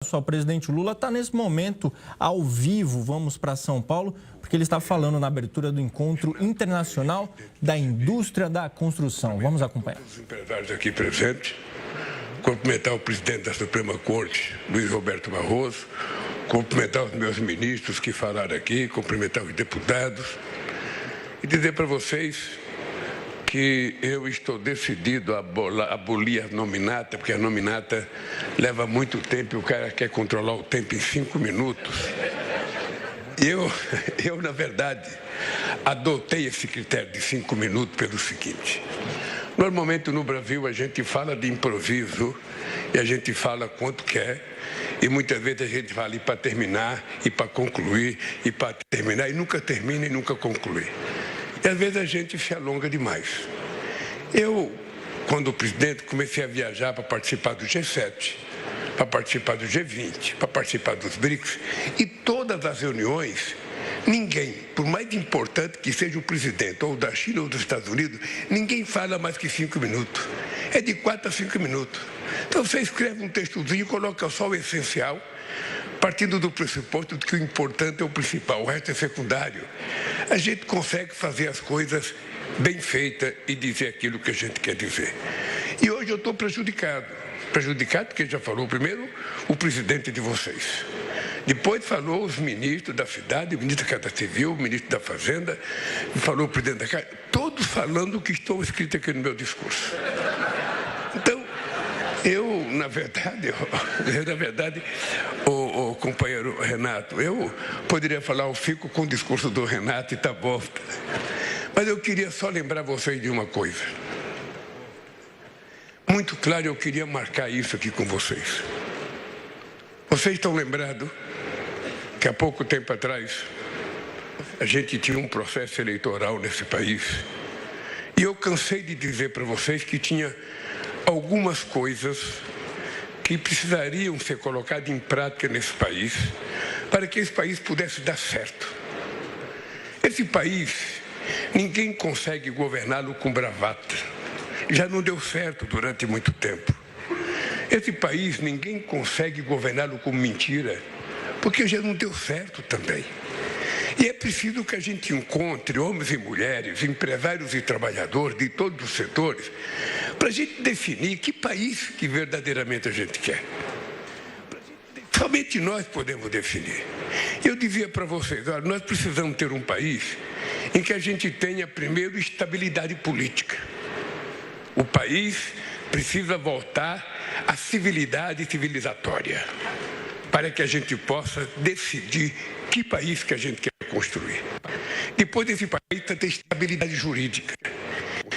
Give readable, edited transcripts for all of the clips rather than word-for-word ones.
O presidente Lula está nesse momento ao vivo, vamos para São Paulo, porque ele está falando na abertura do Encontro Internacional da Indústria da Construção. Vamos acompanhar. Os empresários aqui presentes, cumprimentar o presidente da Suprema Corte, Luiz Roberto Barroso, cumprimentar os meus ministros que falaram aqui, cumprimentar os deputados e dizer para vocês que eu estou decidido a abolir a nominata, porque a nominata leva muito tempo e o cara quer controlar o tempo em 5 minutos. E eu, na verdade, adotei esse critério de 5 minutos pelo seguinte. Normalmente no Brasil a gente fala de improviso e a gente fala quanto quer e muitas vezes a gente fala para terminar e para concluir e para terminar e nunca termina e nunca conclui. E às vezes a gente se alonga demais. Eu, quando presidente, comecei a viajar para participar do G7, para participar do G20, para participar dos BRICS, e todas as reuniões, ninguém, por mais importante que seja o presidente, ou da China ou dos Estados Unidos, ninguém fala mais que 5 minutos. É de 4 a 5 minutos. Então você escreve um textozinho e coloca só o essencial, partindo do pressuposto de que o importante é o principal, o resto é secundário. A gente consegue fazer as coisas bem feitas e dizer aquilo que a gente quer dizer. E hoje eu estou prejudicado. Prejudicado porque já falou primeiro o presidente de vocês. Depois falou os ministros da cidade, o ministro da Casa Civil, o ministro da Fazenda, falou o presidente da Casa, todos falando o que estou escrito aqui no meu discurso. Então, eu, na verdade, o companheiro Renato, eu poderia falar, eu fico com o discurso do Renato e tá bom. Mas eu queria só lembrar vocês de uma coisa. Muito claro, eu queria marcar isso aqui com vocês. Vocês estão lembrados que há pouco tempo atrás a gente tinha um processo eleitoral nesse país e eu cansei de dizer para vocês que tinha algumas coisas que precisariam ser colocadas em prática nesse país para que esse país pudesse dar certo. Esse país, ninguém consegue governá-lo com bravata. Já não deu certo durante muito tempo. Esse país, ninguém consegue governá-lo com mentira, porque já não deu certo também. E é preciso que a gente encontre homens e mulheres, empresários e trabalhadores de todos os setores, para a gente definir que país que verdadeiramente a gente quer. Somente nós podemos definir. Eu dizia para vocês, olha, nós precisamos ter um país em que a gente tenha, primeiro, estabilidade política. O país precisa voltar à civilidade civilizatória, para que a gente possa decidir que país que a gente quer construir. Depois desse país, ter estabilidade jurídica.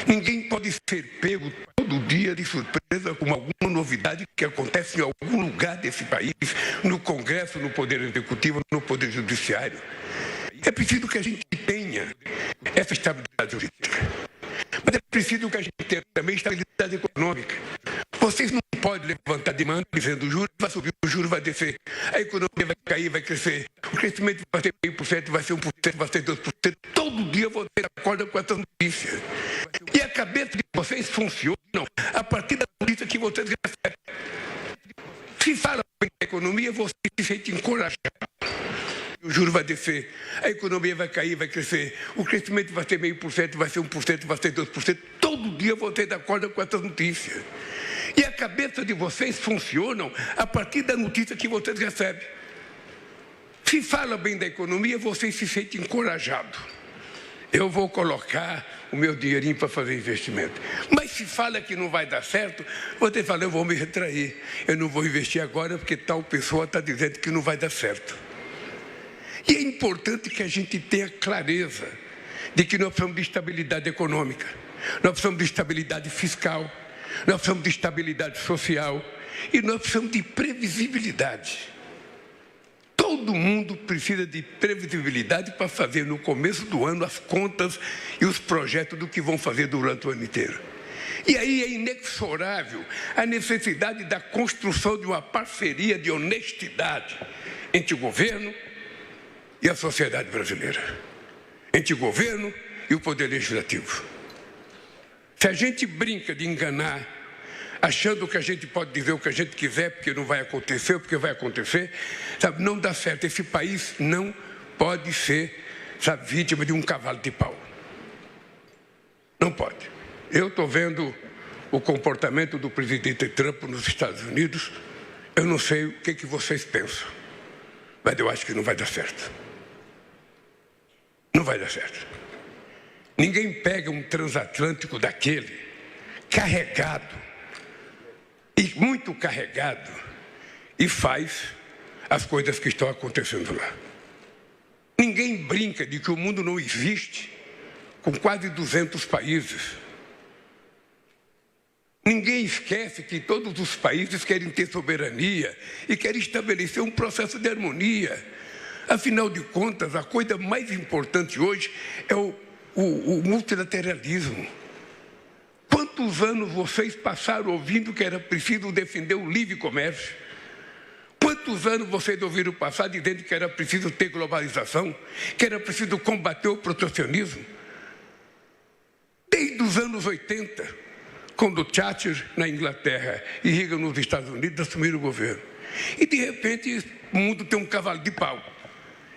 Ninguém pode ser pego todo dia de surpresa com alguma novidade que acontece em algum lugar desse país, no Congresso, no Poder Executivo, no Poder Judiciário. É preciso que a gente tenha essa estabilidade jurídica. Mas é preciso que a gente tenha também estabilidade econômica. Vocês não podem levantar demanda dizendo o juro vai subir, o juro vai descer, a economia vai cair, vai crescer, o crescimento vai ser 0,5%, vai ser 1%, vai ser 2%. Todo dia você acorda com essa notícia. E a cabeça de vocês funciona a partir da notícia que vocês recebem. Se fala bem da economia, você se sente encorajado. O juro vai descer, a economia vai cair, vai crescer, o crescimento vai ser 0,5%, vai ser 1%, vai ser 2%. Todo dia vocês acordam com essas notícias. E a cabeça de vocês funciona a partir da notícia que vocês recebem. Se fala bem da economia, vocês se sentem encorajados. Eu vou colocar o meu dinheirinho para fazer investimento. Mas se fala que não vai dar certo, você fala, eu vou me retrair. Eu não vou investir agora porque tal pessoa está dizendo que não vai dar certo. E é importante que a gente tenha clareza de que nós precisamos de estabilidade econômica, nós precisamos de estabilidade fiscal, nós precisamos de estabilidade social e nós precisamos de previsibilidade. Todo mundo precisa de previsibilidade para fazer no começo do ano as contas e os projetos do que vão fazer durante o ano inteiro. E aí é inexorável a necessidade da construção de uma parceria de honestidade entre o governo e a sociedade brasileira, entre o governo e o poder legislativo. Se a gente brinca de enganar achando que a gente pode dizer o que a gente quiser, porque não vai acontecer, porque vai acontecer, sabe, não dá certo. Esse país não pode ser, sabe, vítima de um cavalo de pau. Não pode. Eu estou vendo o comportamento do presidente Trump nos Estados Unidos. Eu não sei o que vocês pensam, mas eu acho que não vai dar certo. Não vai dar certo. Ninguém pega um transatlântico daquele, carregado, e muito carregado, e faz as coisas que estão acontecendo lá. Ninguém brinca de que o mundo não existe com quase 200 países. Ninguém esquece que todos os países querem ter soberania e querem estabelecer um processo de harmonia. Afinal de contas, a coisa mais importante hoje é o multilateralismo. Quantos anos vocês passaram ouvindo que era preciso defender o livre comércio? Quantos anos vocês ouviram passar dizendo que era preciso ter globalização, que era preciso combater o protecionismo? Desde os anos 80, quando Thatcher na Inglaterra e Reagan nos Estados Unidos assumiram o governo. E de repente o mundo tem um cavalo de pau,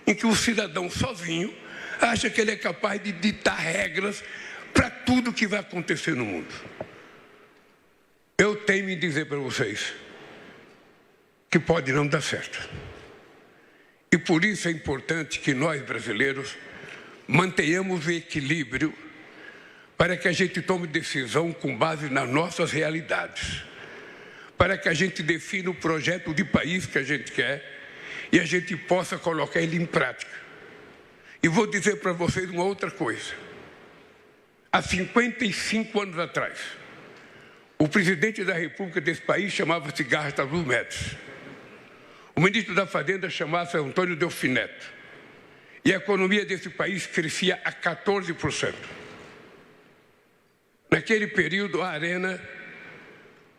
em que o cidadão sozinho acha que ele é capaz de ditar regras para tudo que vai acontecer no mundo. Eu tenho em dizer para vocês que pode não dar certo. E por isso é importante que nós, brasileiros, mantenhamos o equilíbrio para que a gente tome decisão com base nas nossas realidades, para que a gente defina o projeto de país que a gente quer e a gente possa colocar ele em prática. E vou dizer para vocês uma outra coisa. Há 55 anos atrás, o presidente da República desse país chamava-se Garrastazu Médici. O ministro da Fazenda chamava-se Antônio Delfim Neto. E a economia desse país crescia a 14%. Naquele período, a Arena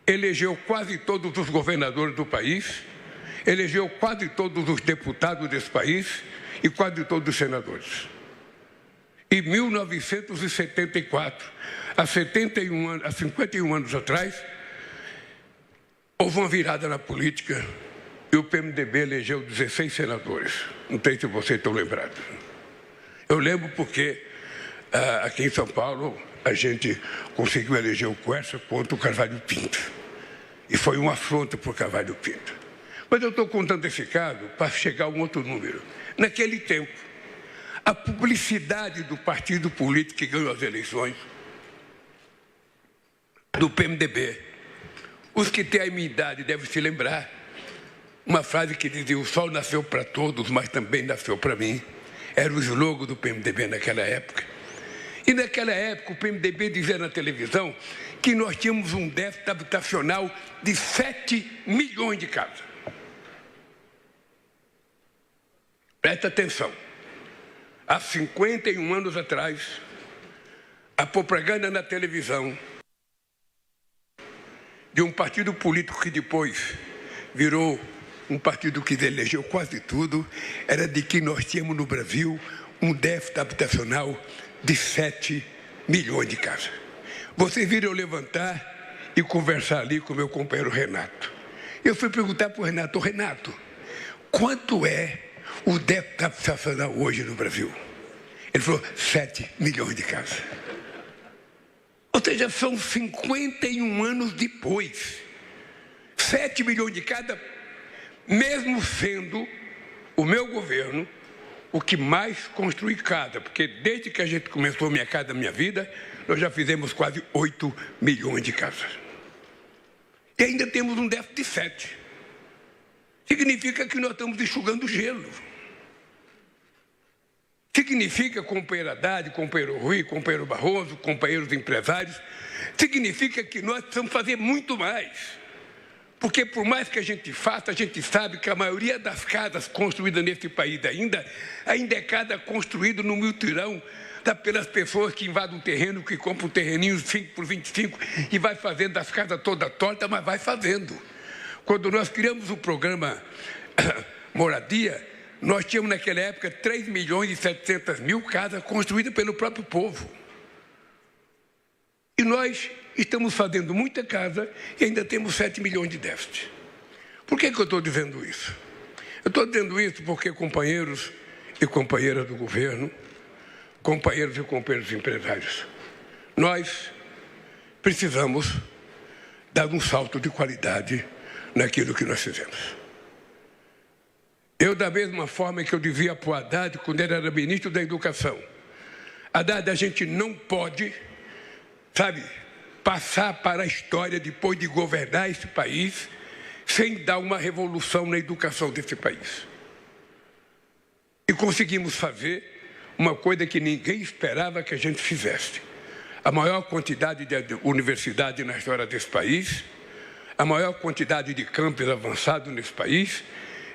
elegeu quase todos os governadores do país, elegeu quase todos os deputados desse país e quase todos os senadores. Em 1974, há 51 anos atrás, houve uma virada na política e o PMDB elegeu 16 senadores. Não sei se vocês estão lembrados. Eu lembro porque aqui em São Paulo a gente conseguiu eleger o Quércia contra o Carvalho Pinto. E foi uma afronta para o Carvalho Pinto. Mas eu estou contando esse caso para chegar a um outro número. Naquele tempo, a publicidade do partido político que ganhou as eleições, do PMDB, os que têm a minha idade devem se lembrar, uma frase que dizia: o sol nasceu para todos, mas também nasceu para mim. Era o slogan do PMDB naquela época. E naquela época o PMDB dizia na televisão que nós tínhamos um déficit habitacional de 7 milhões de casas. Presta atenção. Há 51 anos atrás, a propaganda na televisão de um partido político que depois virou um partido que elegeu quase tudo, era de que nós tínhamos no Brasil um déficit habitacional de 7 milhões de casas. Vocês viram eu levantar e conversar ali com o meu companheiro Renato. Eu fui perguntar para o Renato: Renato, quanto é o déficit habitacional hoje no Brasil? Ele falou: 7 milhões de casas. Ou seja, são 51 anos depois. 7 milhões de casas, mesmo sendo o meu governo o que mais construi casa, porque desde que a gente começou Minha Casa Minha Vida, nós já fizemos quase 8 milhões de casas. E ainda temos um déficit de 7. Significa que nós estamos enxugando gelo. Significa, companheiro Haddad, companheiro Rui, companheiro Barroso, companheiros empresários, significa que nós precisamos fazer muito mais. Porque por mais que a gente faça, a gente sabe que a maioria das casas construídas nesse país ainda é casa construída no mutirão, pelas pessoas que invadem um terreno, que compram um terreninho 5 por 25 e vai fazendo as casas toda torta, mas vai fazendo. Quando nós criamos o programa Moradia, nós tínhamos naquela época 3 milhões e 700 mil casas construídas pelo próprio povo. E nós estamos fazendo muita casa e ainda temos 7 milhões de déficit. Por que eu estou dizendo isso? Eu estou dizendo isso porque companheiros e companheiras do governo, companheiros e companheiros empresários, nós precisamos dar um salto de qualidade naquilo que nós fizemos. Eu, da mesma forma que eu dizia para o Haddad, quando ele era ministro da Educação, Haddad, a gente não pode, passar para a história depois de governar esse país sem dar uma revolução na educação desse país. E conseguimos fazer uma coisa que ninguém esperava que a gente fizesse. A maior quantidade de universidade na história desse país, a maior quantidade de campos avançados nesse país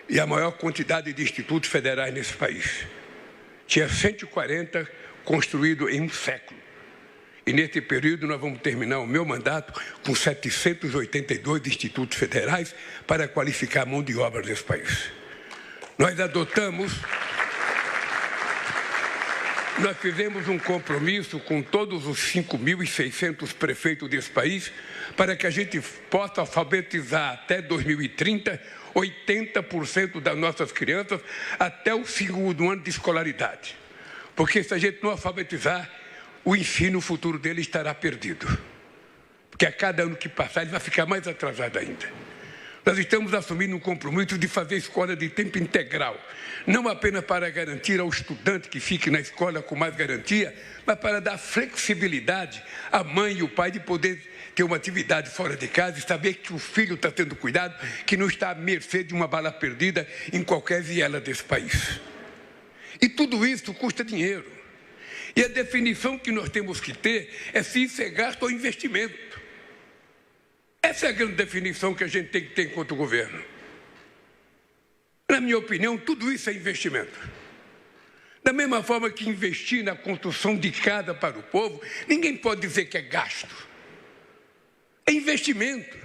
e a maior quantidade de institutos federais nesse país. Tinha 140 construídos em um século. E nesse período nós vamos terminar o meu mandato com 782 institutos federais para qualificar a mão de obra desse país. Nós fizemos um compromisso com todos os 5.600 prefeitos desse país para que a gente possa alfabetizar até 2030 80% das nossas crianças até o segundo ano de escolaridade. Porque se a gente não alfabetizar, o ensino futuro dele estará perdido. Porque a cada ano que passar, ele vai ficar mais atrasado ainda. Nós estamos assumindo um compromisso de fazer escola de tempo integral, não apenas para garantir ao estudante que fique na escola com mais garantia, mas para dar flexibilidade à mãe e ao pai de poder ter uma atividade fora de casa e saber que o filho está tendo cuidado, que não está à mercê de uma bala perdida em qualquer viela desse país. E tudo isso custa dinheiro. E a definição que nós temos que ter é se isso é gasto ou investimento. Essa é a grande definição que a gente tem que ter enquanto governo. Na minha opinião, tudo isso é investimento. Da mesma forma que investir na construção de casa para o povo, ninguém pode dizer que é gasto. É investimento.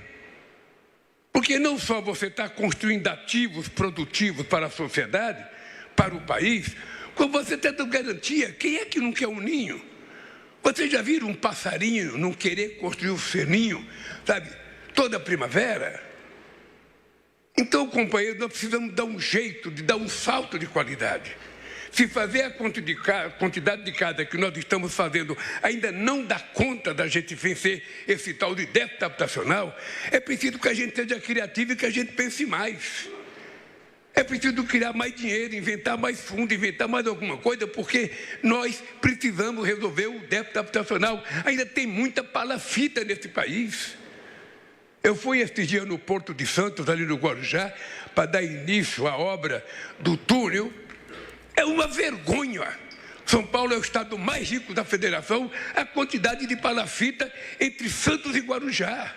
Porque não só você está construindo ativos produtivos para a sociedade, para o país, como você está dando garantia. Quem é que não quer um ninho? Vocês já viram um passarinho não querer construir o seu ninho, toda primavera? Então, companheiros, nós precisamos dar um jeito de dar um salto de qualidade. Se fazer a quantidade de casa que nós estamos fazendo ainda não dá conta da gente vencer esse tal de déficit habitacional, é preciso que a gente seja criativo e que a gente pense mais. É preciso criar mais dinheiro, inventar mais fundo, inventar mais alguma coisa, porque nós precisamos resolver o déficit habitacional. Ainda tem muita palafita nesse país. Eu fui estes dias no Porto de Santos, ali no Guarujá, para dar início à obra do túnel. É uma vergonha. São Paulo é o estado mais rico da federação, a quantidade de palafita entre Santos e Guarujá.